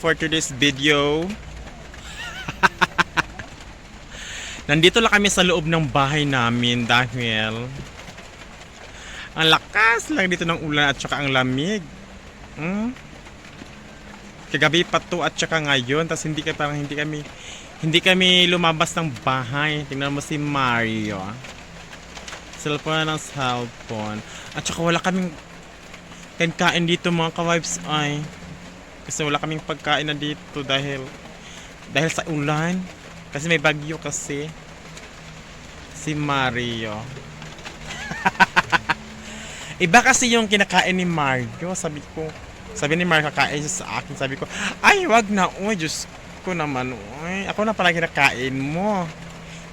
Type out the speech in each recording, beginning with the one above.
For today's video, nandito lang kami sa loob ng bahay namin dahil ang lakas lang dito ng ulan at saka ang lamig. Kagabi pa to at saka ngayon, tas hindi kami lumabas ng bahay. Tingnan mo si Mario. Cellphone ng cellphone. At saka wala kaming kain dito mga ka-vibes ay. Kasi wala kaming pagkain na dito dahil sa ulan. Kasi may bagyo kasi. Si Mario. Iba kasi yung kinakain ni Mario. Sabi ni Mario kakain siya sa akin. Sabi ko, ay wag na. Uy, Diyos ko naman. Uy, ako na pala kinakain mo.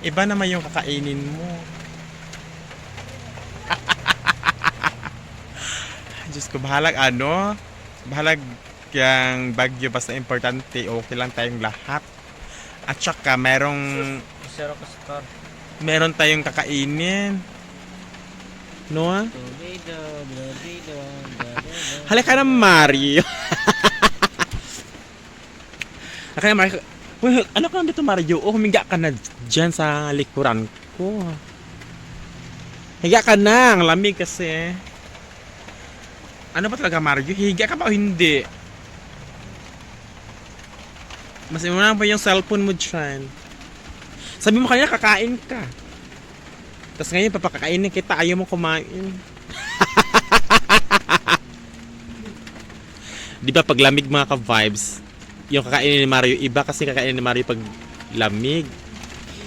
Iba naman yung kakainin mo. Diyos ko, bahalag yung bagyo, basta importante, okay lang tayong lahat. At saka meron tayong kakainin, no? Halika na Mario. Halika na Mario. Uy, ano ka na dito Mario? Oh, humiga ka na dyan sa likuran ko. Higa ka na, ang lamig kasi. Ano ba talaga Mario? Higa ka ba o hindi? Mas imunang pa yung cellphone mo dyan. Sabi mo kanina kakain ka. Tapos ngayon papakakainin kita, ayaw mo kumain. Di ba pag lamig mga ka-vibes, yung kakainin ni Mario iba kasi kakainin ni Mario pag lamig.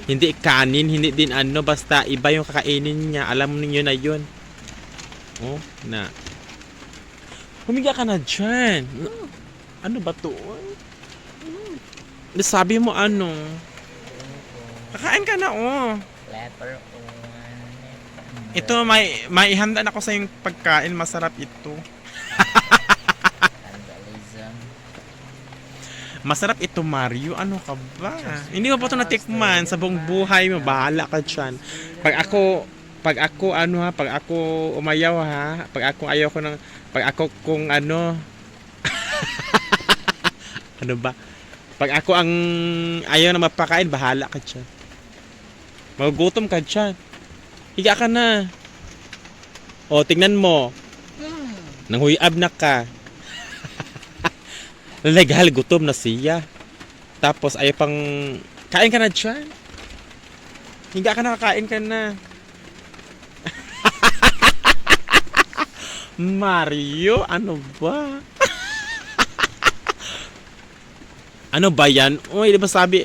Hindi kanin, hindi din basta iba yung kakainin niya. Alam niyo na yun. Oh, na. Humiga ka na dyan. Ano ba to? Sabi mo ano? Kakain ka na oh. Letter O. Ito may ihanda na ako sa yung pagkain, masarap ito. Vandalism. Masarap ito Mario, ano ka ba? Hindi mo pa ito natikman sa buong buhay mo, bahala ka dyan. Pag ako umayaw ha, pag ako kung ano ano ba? Pag ako ang ayaw na mapakain, bahala ka dyan. Magugutom ka dyan. Higa ka na. O, tingnan mo. Nanghuyab na ka. Legal, gutom na siya. Tapos, ayaw pang... Kain ka na dyan. Higa ka na, kakain ka na. Mario, ano ba? Ano ba yan? Uy, di ba sabi?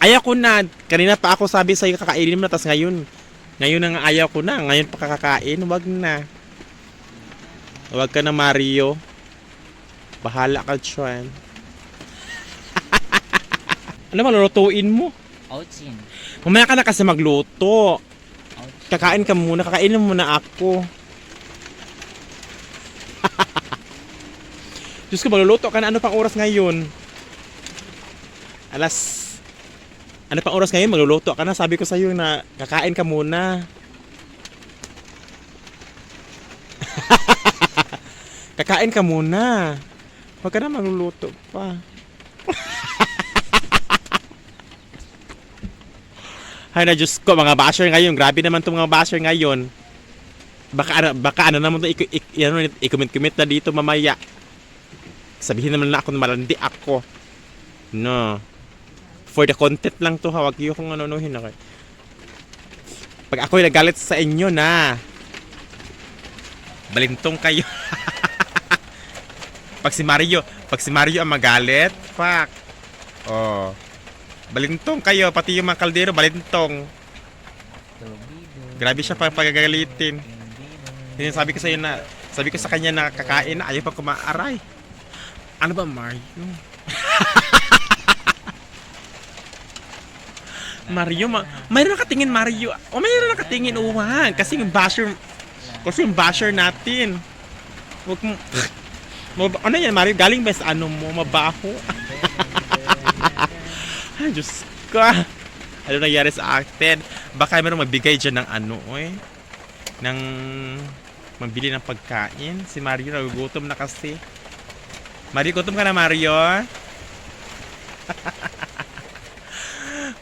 Ayaw ko na. Kanina pa ako sabi sa'yo kakainin mo na. Tapos ngayon na ayaw ko na. Ngayon pa kakakain. Wag na. Wag ka na Mario. Bahala ka dyan. Ano ba lulutuin mo? Ouchin. Mamaya ka na kasi magluto. Ouchin. Kakain ka muna. Kakainin mo na ako. Diyos ko, magluluto ka na. Ano pang oras ngayon? Ano pang oras ngayon? Magluluto ka na. Sabi ko sa'yo na kakain ka muna. Kakain ka muna. Huwag ka na magluluto pa. Hay na Diyos ko, mga basher ngayon. Grabe naman itong mga basher ngayon. Baka ano naman ito, i-comment na dito mamaya. Sabihin naman na ako na malandi ako. No. For the content lang to, hawag yung kung ano-anuhin ako. Pag ako'y nagalit sa inyo na, balintong kayo. Pag si Mario ang magalit, fuck. Oh. Balintong kayo, pati yung mga kaldero, balintong. Grabe siya pagagalitin. Sabi ko sa kanya na kakain na, ayaw pa kumaaray. Ano ba Mario? Mario, mayroon nakatingin Mario. O mayroon nakatingin, uwag. Kasi yung basher natin. Wag mo. Ano yan Mario? Galing ba sa ano mo? Mabaho? Ay, Diyos ko. Ano nangyari sa akin? Baka mayroong magbigay dyan ng ng mabili ng pagkain. Si Mario nagugutom na kasi. Mario, gutom ka na, Mario?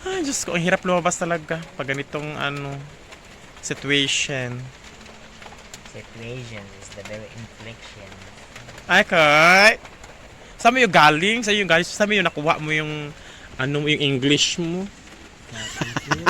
Ay, Diyos ko, ang hirap lumabas talaga pag ganitong, situation. Situation is the very infliction. Ay, Kurt! Saan mo yung galing? Saan mo yung galing? Saan mo yung nakuha mo yung, yung English mo? Not easy.